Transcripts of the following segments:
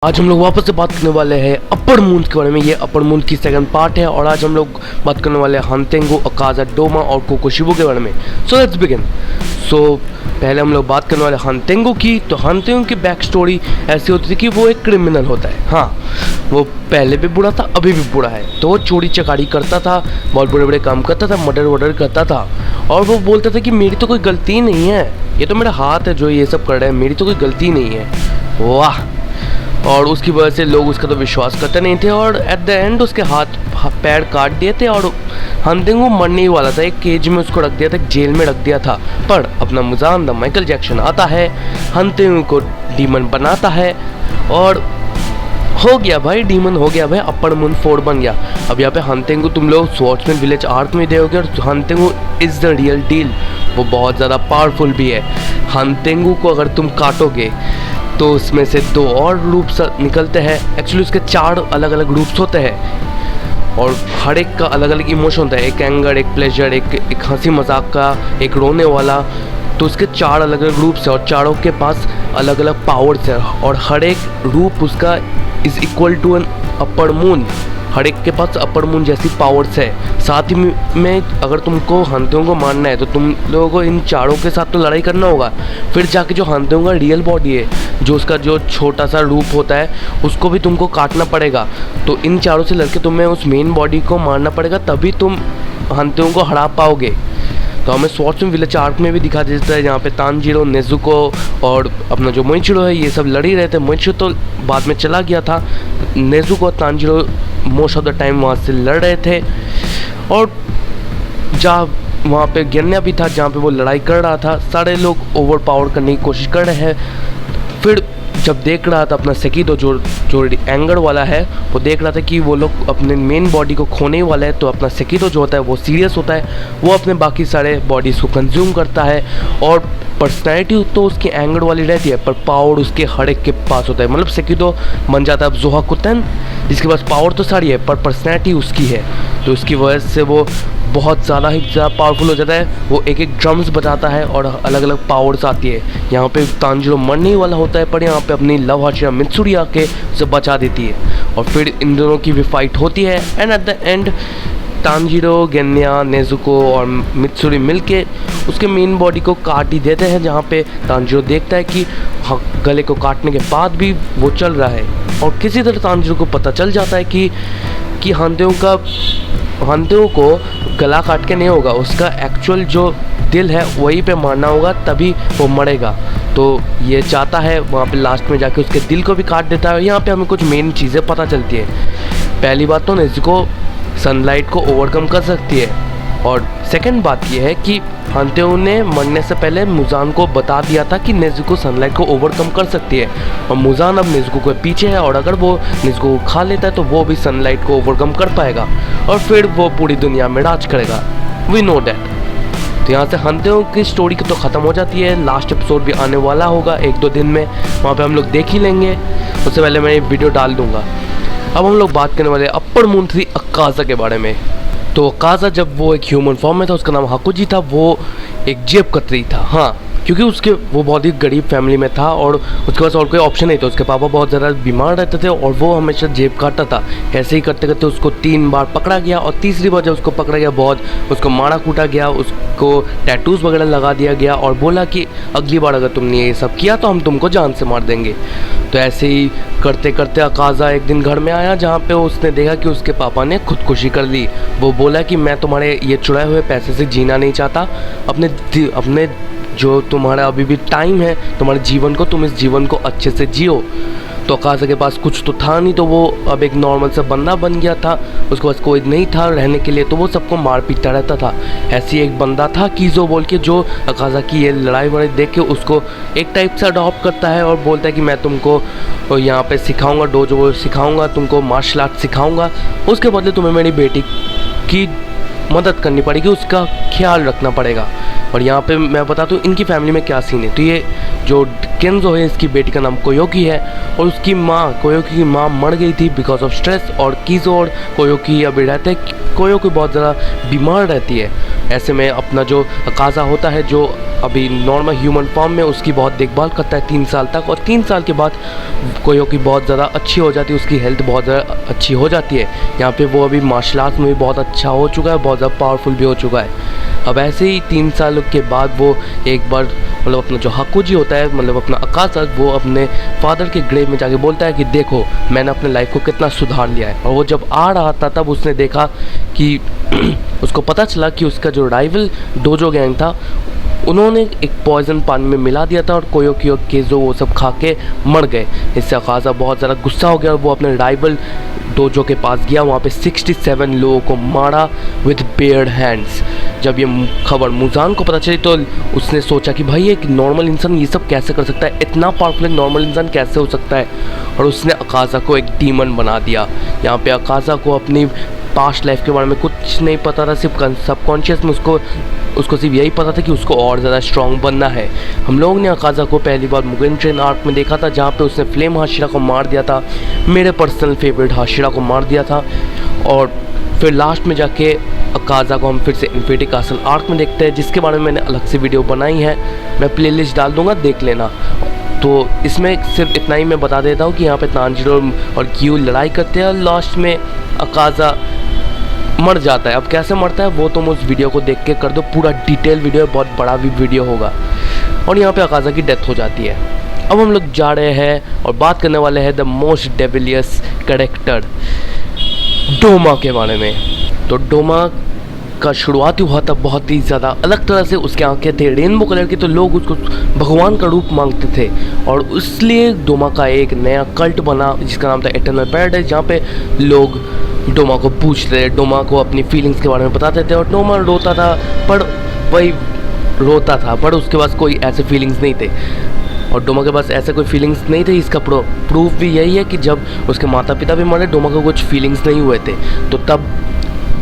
आज हम लोग वापस से बात करने वाले हैं अपर मून के बारे में। ये अपर मून की सेकंड पार्ट है और आज हम लोग बात करने वाले हैं हानतेंगु, अकाजा डोमा और कोकोशिबो के बारे में। So let's begin. पहले हम लोग बात करने वाले हानतेंगु की। तो हानतेंगु की बैक स्टोरी ऐसी होती थी कि वो एक क्रिमिनल होता है। हाँ, वो पहले भी बुरा था, अभी भी बुरा है। तो वो चोरी चकारी करता था, बहुत बड़े बड़े काम करता था, मर्डर वर्डर करता था। और वो बोलता था कि मेरी तो कोई गलती नहीं है, ये तो मेरा हाथ है जो ये सब कर रहा है, मेरी तो कोई गलती नहीं है। वाह। और उसकी वजह से लोग उसका तो विश्वास करते नहीं थे और एट द एंड उसके हाथ पैर काट दिए थे और हानतेंगु मरने ही वाला था। एक केज में उसको रख दिया था, जेल में रख दिया था। पर अपना मुजान द माइकल जैक्सन आता है, हानतेंगु को डीमन बनाता है और हो गया भाई, डीमन हो गया भाई, अपर मून 4 बन गया। अब यहाँ पे हानतेंगु तुम लोग स्वॉर्ड्समैन विलेज आर्क में देखोगे और हानतेंगु इज़ द रियल डील। वो बहुत ज़्यादा पावरफुल भी है। हानतेंगु को अगर तुम काटोगे तो उसमें से 2 और रूप्स निकलते हैं। एक्चुअली उसके 4 अलग अलग रूप्स होते हैं और हर एक का अलग अलग इमोशन होता है। एक एंगर, एक प्लेजर, एक हंसी मजाक का, एक रोने वाला। तो उसके 4 अलग अलग रूप्स हैं और चारों के पास अलग अलग पावर्स हैं और हर एक रूप उसका is equal to an upper moon. हर एक के पास अपर मून जैसी पावर्स है। साथ ही में अगर तुमको हानतेंगु को मारना है तो तुम लोगों को इन चारों के साथ तो लड़ाई करना होगा। फिर जाके जो हानतेंगु का रियल बॉडी है, जो उसका जो छोटा सा रूप होता है, उसको भी तुमको काटना पड़ेगा। तो इन चारों से लड़के तुम्हें उस मेन बॉडी को मारना पड़ेगा, तभी तुम हानतेंगु को हरा पाओगे। तो हमें स्वॉर्ड्समैन विलेज आर्क में भी दिखा देता है, जहाँ पे तानजीरो, नेजुको और अपना जो मोइचिरो है, ये सब लड़ ही रहे थे। मोइचिरो तो बाद में चला गया था, नेजुको और Tanjiro most of the time वहाँ से लड़ रहे थे। और जहाँ वहाँ पे गेन्या भी था, जहाँ पे वो लड़ाई कर रहा था। सारे लोग ओवर पावर करने की कोशिश कर रहे हैं। फिर जब देख रहा था अपना सेकिदो जो एंगर वाला है, वो देख रहा था कि वो लोग अपने मेन बॉडी को खोने वाले हैं। तो अपना सेकिदो जो होता है वो सीरियस होता है, वो अपने बाकी सारे बॉडीज़ को कंज्यूम करता है। और पर्सनैलिटी तो उसकी एंगर वाली रहती है, पर पावर उसके हर एक के पास होता है। मतलब सेकिदो बन जाता है अब जोहाकुटेन, जिसके पास पावर तो सारी है पर पर्सनैलिटी उसकी है। तो उसकी वजह से वो बहुत ज़्यादा ही ज़्यादा पावरफुल हो जाता है। वो एक एक ड्रम्स बजाता है और अलग अलग पावर्स आती है। यहाँ पे तानजीरो मरने ही वाला होता है, पर यहाँ पे अपनी लव हाशिरा मित्सुरी आके उसे बचा देती है और फिर इन दोनों की भी फाइट होती है। And at the end Tanjiro, Genya, Nezuko और मित्सुरी मिलके उसके मेन बॉडी को काट ही देते हैं। जहाँ पे तानजीरो देखता है कि गले को काटने के बाद भी वो चल रहा है और किसी तरह तानजीरो को पता चल जाता है कि हानतेंगु को गला काट के नहीं होगा, उसका एक्चुअल जो दिल है वहीं पे मारना होगा, तभी वो मरेगा। तो ये चाहता है, वहाँ पे लास्ट में जाके उसके दिल को भी काट देता है। यहाँ पे हमें कुछ मेन चीज़ें पता चलती है। पहली बात तो नेजुको सनलाइट को ओवरकम कर सकती है और सेकंड बात ये है कि हानतेंगु ने मरने से पहले मुजान को बता दिया था कि नेजुको सनलाइट को ओवरकम कर सकती है और मुजान अब नेजुको के पीछे है और अगर वो नेजुको को खा लेता है तो वो भी सनलाइट को ओवरकम कर पाएगा और फिर वो पूरी दुनिया में राज करेगा। We know that. तो यहाँ से हानतेंगु की स्टोरी तो ख़त्म हो जाती है। लास्ट एपिसोड भी आने वाला होगा 1-2 दिन में, वहाँ पर हम लोग देख ही लेंगे। उससे पहले मैं वीडियो डाल दूँगा। अब हम लोग बात करने वाले अपर मून 3 अकाजा के बारे में। तो अकाजा जब वो एक ह्यूमन फॉर्म में था, उसका नाम हाकुजी था। वो एक जेब कतरी था। हाँ, क्योंकि वो बहुत ही गरीब फैमिली में था और उसके पास और कोई ऑप्शन नहीं था। उसके पापा बहुत ज़्यादा बीमार रहते थे और वो हमेशा जेब काटता था। ऐसे ही करते करते उसको 3 बार पकड़ा गया और तीसरी बार जब उसको पकड़ा गया, बहुत उसको मारा कूटा गया, उसको टैटूज़ वगैरह लगा दिया गया और बोला कि अगली बार अगर तुमने ये सब किया तो हम तुमको जान से मार देंगे। तो ऐसे ही करते करते अकाजा एक दिन घर में आया, जहाँ पे उसने देखा कि उसके पापा ने खुदकुशी कर ली। वो बोला कि मैं तुम्हारे ये चुराए हुए पैसे से जीना नहीं चाहता, अपने जो तुम्हारा अभी भी टाइम है तुम्हारे जीवन को, तुम इस जीवन को अच्छे से जियो। तो अकाजा के पास कुछ तो था नहीं, तो वो अब एक नॉर्मल सा बंदा बन गया था। उसके पास कोई नहीं था रहने के लिए, तो वो सबको मार पीटता रहता था। ऐसी एक बंदा था कीजो बोल के, जो अकाजा की ये लड़ाई वड़ाई देख के उसको एक टाइप से अडॉप्ट करता है और बोलता है कि मैं तुमको यहाँ पे सिखाऊंगा, डोजो सिखाऊंगा, तुमको मार्शल आर्ट सिखाऊंगा। उसके बदले तुम्हें मेरी बेटी की मदद करनी पड़ेगी, उसका ख्याल रखना पड़ेगा। और यहाँ पे मैं बता दूँ इनकी फैमिली में क्या सीन है। तो ये जो केंजो है, इसकी बेटी का नाम कोयोकी है और उसकी माँ कोयोकी की माँ मर गई थी बिकॉज ऑफ स्ट्रेस। और कीजो और कोयोकी अभी रहते हैं, कोयोकी बहुत ज़्यादा बीमार रहती है। ऐसे में अपना जो अकाज़ा होता है जो अभी नॉर्मल ह्यूमन फॉर्म में, उसकी बहुत देखभाल करता है 3 साल तक। और 3 साल के बाद कोयोकी बहुत ज़्यादा अच्छी हो जाती है, उसकी हेल्थ बहुत ज़्यादा अच्छी हो जाती है। यहाँ पे वो अभी मार्शल आर्ट्स में भी बहुत अच्छा हो चुका है, बहुत ज़्यादा पावरफुल भी हो चुका है। अब ऐसे ही 3 साल के बाद वो एक बार मतलब अपना जो हाकुजी होता है, मतलब अपना अकाज़ा, वो अपने फादर के ग्रेव में जाके बोलता है कि देखो मैंने अपने लाइफ को कितना सुधार लिया है। और वो जब आ रहा था तब उसने देखा कि उसको पता चला कि उसका जो राइवल डोजो गैंग था उन्होंने एक पॉइजन पानी में मिला दिया था और कोयोकी और केजो वो सब खा के मर गए। इससे अकाज़ा बहुत ज़्यादा गुस्सा हो गया और वो अपने राइवल डोजो के पास गया। वहाँ पे 67 लोगों को मारा विद बेयर्ड हैंड्स। जब ये खबर मुजान को पता चली तो उसने सोचा कि भाई एक नॉर्मल इंसान ये सब कैसे कर सकता है, इतना पावरफुल एक नॉर्मल इंसान कैसे हो सकता है। और उसने अकाज़ा को एक डीमन बना दिया। यहाँ पे अकाज़ा को अपनी पास्ट लाइफ के बारे में कुछ नहीं पता था, सिर्फ सबकॉन्शियस में उसको सिर्फ यही पता था कि उसको और ज़्यादा स्ट्रॉन्ग बनना है। हम लोग ने अकाज़ा को पहली बार मुगेन ट्रेन आर्क में देखा था जहाँ पे उसने फ्लेम हाशिरा को मार दिया था, मेरे पर्सनल फेवरेट हाशिरा को मार दिया था। और फिर लास्ट में जाके अकाज़ा को हम फिर से इन्फिनिटी कासल आर्क में देखते हैं, जिसके बारे में मैंने अलग से वीडियो बनाई है, मैं प्लेलिस्ट डाल दूँगा, देख लेना। तो इसमें सिर्फ इतना ही मैं बता देता हूँ कि यहाँ पे तांजीरो और क्यू लड़ाई करते हैं और लास्ट में अकाज़ा मर जाता है। अब कैसे मरता है वो तुम उस वीडियो को देख के कर दो, पूरा डिटेल वीडियो है, बहुत बड़ा भी वीडियो होगा। और यहाँ पे अकाज़ा की डेथ हो जाती है। अब हम लोग जा रहे हैं और बात करने वाले हैं द मोस्ट डेविलियस कैरेक्टर डोमा के बारे में। तो डोमा का शुरुआत हुआ था बहुत ही ज़्यादा अलग तरह से। उसके आंखें थे रेनबो कलर की, तो लोग उसको भगवान का रूप मांगते थे और इसलिए डोमा का एक नया कल्ट बना जिसका नाम था इटर्नल पैराडाइज, जहाँ पे लोग डोमा को पूछते थे, डोमा को अपनी फीलिंग्स के बारे में बताते थे। और डोमा रोता था, पर वही रोता था, पर उसके पास कोई ऐसे फीलिंग्स नहीं थे। और डोमा के पास ऐसे कोई फीलिंग्स नहीं थे। इसका प्रूफ भी यही है कि जब उसके माता पिता भी मरे, डोमा को कुछ फीलिंग्स नहीं हुए थे, तो तब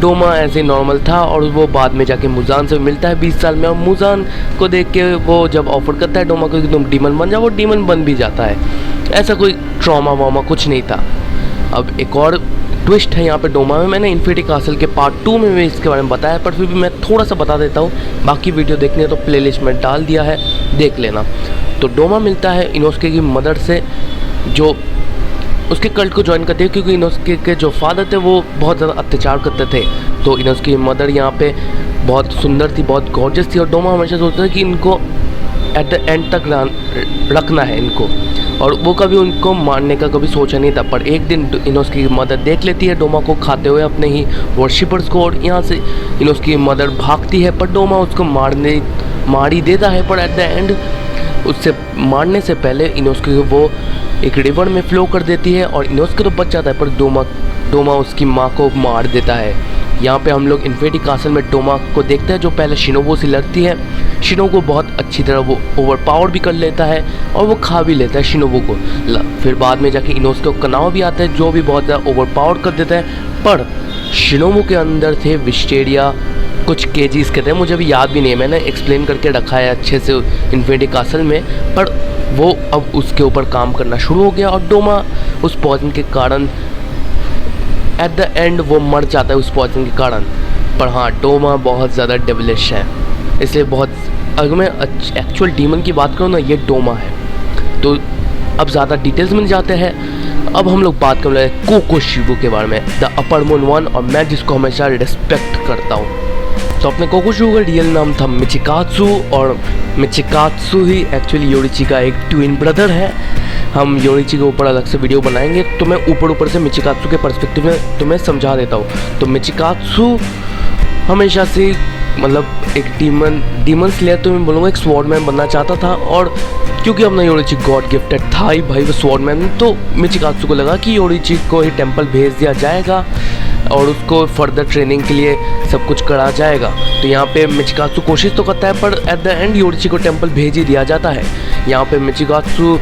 डोमा ऐसे नॉर्मल था। और वो बाद में जाके मुजान से मिलता है 20 साल में, और मुजान को देख के वो जब ऑफर करता है डोमा को कि तुम डीमन बन जाओ, वो डीमन बन भी जाता है। ऐसा कोई ट्रॉमा वामा कुछ नहीं था। अब एक और ट्विस्ट है यहाँ पे डोमा में, मैंने इन्फिनिटी कासल के पार्ट 2 में भी इसके बारे में बताया, पर फिर भी मैं थोड़ा सा बता देता हूँ। बाकी वीडियो देखनी है तो प्लेलिस्ट में डाल दिया है, देख लेना। तो डोमा मिलता है इनोस्के की मदर से, जो उसके कल्ट को ज्वाइन करते हैं, क्योंकि इनोस्के के जो फादर थे वो बहुत ज़्यादा अत्याचार करते थे। तो इनोस्के की मदर यहाँ पे बहुत सुंदर थी, बहुत गॉर्जियस थी, और डोमा हमेशा सोचता था कि इनको एट द एंड तक रखना है इनको, और वो कभी उनको मारने का कभी सोचा नहीं था। पर एक दिन इनोस्के की मदर देख लेती है डोमा को खाते हुए अपने ही वर्शिपर्स को, और यहाँ से इनोस्के की मदर भागती है, पर डोमा उसको मार ही देता है। पर एट द एंड उससे मारने से पहले इनोस्के वो एक रिवर में फ्लो कर देती है, और इनोस्के तो बच जाता है, पर डोमा उसकी माँ को मार देता है। यहाँ पे हम लोग इन्फिनिटी कासल में डोमा को देखते हैं, जो पहले शिनोबू से लड़ती है। शिनोबू को बहुत अच्छी तरह वो ओवरपावर भी कर लेता है और वो खा भी लेता है शिनोबू को। फिर बाद में जाके इनोस्के को कनाव भी आता है, जो भी बहुत ज़्यादा ओवरपावर कर देता है। पर शिनोबू के अंदर थे विस्टेरिया कुछ केजीज के थे, मुझे अभी याद भी नहीं है, मैंने एक्सप्लेन करके रखा है अच्छे से इन्फिनिटी कासल में। पर वो अब उसके ऊपर काम करना शुरू हो गया, और डोमा उस पॉइजन के कारण एट द एंड वो मर जाता है उस पॉइजन के कारण। पर हाँ, डोमा बहुत ज़्यादा डेविलिश है, इसलिए बहुत, अगर मैं एक्चुअल डीमन की बात करूँ ना, ये डोमा है। तो अब ज़्यादा डिटेल्स में जाते हैं। अब हम लोग बात कर रहे हैं कोकोशिबो के बारे में, द अपर मून वन, और मैं जिसको हमेशा रिस्पेक्ट करता हूँ। तो अपने कोकोशिबो का रियल नाम था मिचिकात्सु, और मिचिकात्सु ही एक्चुअली योरिची का एक ट्विन ब्रदर है। हम योरिची के ऊपर अलग से वीडियो बनाएंगे, तो मैं ऊपर से मिचिकात्सु के पर्सपेक्टिव में तुम्हें समझा देता हूँ। तो मिचिकात्सु हमेशा से मतलब एक डीमन स्लेयर तो मैं बोलूँगा एक स्वॉर्डमैन बनना चाहता था, और क्योंकि अपना योरिची गॉड गिफ्टेड था ही भाई वो स्वॉर्डमैन, तो मिचिकात्सु को लगा कि योरिची को ही टेम्पल भेज दिया जाएगा और उसको फर्दर ट्रेनिंग के लिए सब कुछ करा जाएगा। तो यहाँ पे मिचिकात्सु कोशिश तो करता है, पर एट द एंड योरिची को टेम्पल भेज ही दिया जाता है। यहाँ पे मिचिकात्सु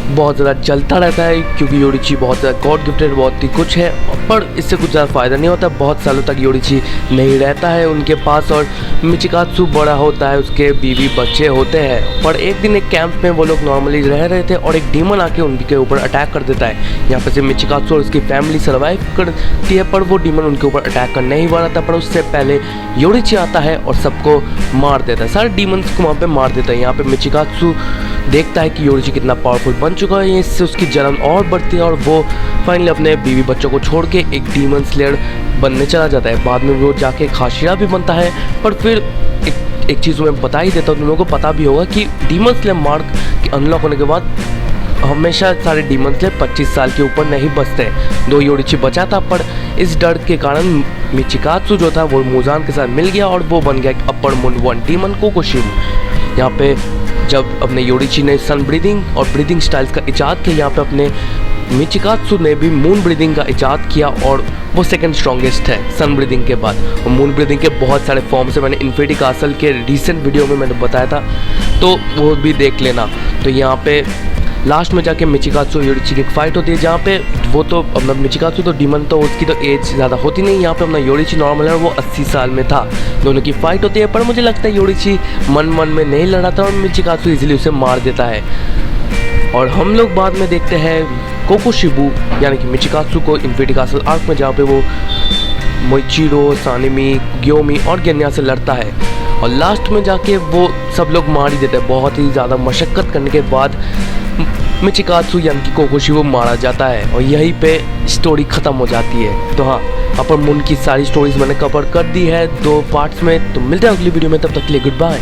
बहुत ज़्यादा चलता रहता है क्योंकि योरिची बहुत ज़्यादा गॉड गिफ्टेड बहुत ही कुछ है, पर इससे कुछ ज़्यादा फ़ायदा नहीं होता। बहुत सालों तक योरिची नहीं रहता है उनके पास और मिचिकात्सु बड़ा होता है, उसके बीवी बच्चे होते हैं। पर एक दिन एक कैंप में वो लोग नॉर्मली रह रहे थे और एक डीमन आके उनके ऊपर अटैक कर देता है। यहाँ पे से मिचिकात्सु और उसकी फैमिली सर्वाइव करती है, पर वो डीमन उनके ऊपर अटैक करने ही वाला था। पर उससे पहले योरिची आता है और सबको मार देता है, सारे डीमंस को वहाँ पे मार देता है। यहाँ पे मिचिकात्सु देखता है कि योरिची कितना पावरफुल बन चुका है, इससे उसकी जलन और बढ़ती है और वो फाइनली अपने बीवी बच्चों को छोड़ के एक डीमन स्लेयर बनने चला जाता है। बाद में वो जाके खाशिरा भी बनता है। पर फिर एक चीज़ मैं बता ही देता हूँ, तुम लोगों को पता भी होगा कि डीमन स्लेयर मार्क के अनलॉक होने के बाद हमेशा सारे डीमन स्लेयर 25 साल के ऊपर नहीं बचते। 2 योरिची बचा था, पर इस डर के कारण मिचिकात्सु जो था वो मुजान के साथ मिल गया और वो बन गया एक अपर मून 1 डीमन कोकोशिबू। यहाँ पे जब अपने योरिची ने सन ब्रीदिंग और ब्रीदिंग स्टाइल्स का इजाद किया, यहाँ पे अपने मिचिकात्सु ने भी मून ब्रीदिंग का इजाद किया और वो सेकंड स्ट्रॉन्गेस्ट है सन ब्रीदिंग के बाद। और मून ब्रीदिंग के बहुत सारे फॉर्म्स है, मैंने इन्फिनिटी कासल के रिसेंट वीडियो में मैंने बताया था, तो वो भी देख लेना। तो यहाँ पे लास्ट में जाके मिचिकात्सु और योरिची की एक फाइट होती है, जहाँ पे वो तो अपना मिचिकात्सु तो डीमन, तो उसकी तो एज ज़्यादा होती नहीं। यहाँ पे अपना योरिची नॉर्मल है और वो 80 साल में था। दोनों की फाइट होती है, पर मुझे लगता है योरिची मन में नहीं लड़ा था और मिचिकात्सु इजीली उसे मार देता है। और हम लोग बाद में देखते हैं कोकोशिबू यानी कि मिचिकात्सु को इन्फिनिटी कासल आर्क में, जहाँ पे वो मोइचिरो, सानिमी, ग्योमी और गेन्या से लड़ता है और लास्ट में जाके वो सब लोग मार ही देते हैं। बहुत ही ज़्यादा मशक्क़त करने के बाद मिचिकात्सु यानी कि कोकोशिबू मारा जाता है और यहीं पे स्टोरी ख़त्म हो जाती है। तो हाँ, अपर मून की सारी स्टोरीज मैंने कवर कर दी है 2 पार्ट्स में। तो मिलते हैं अगली वीडियो में, तब तक के लिए गुड बाय।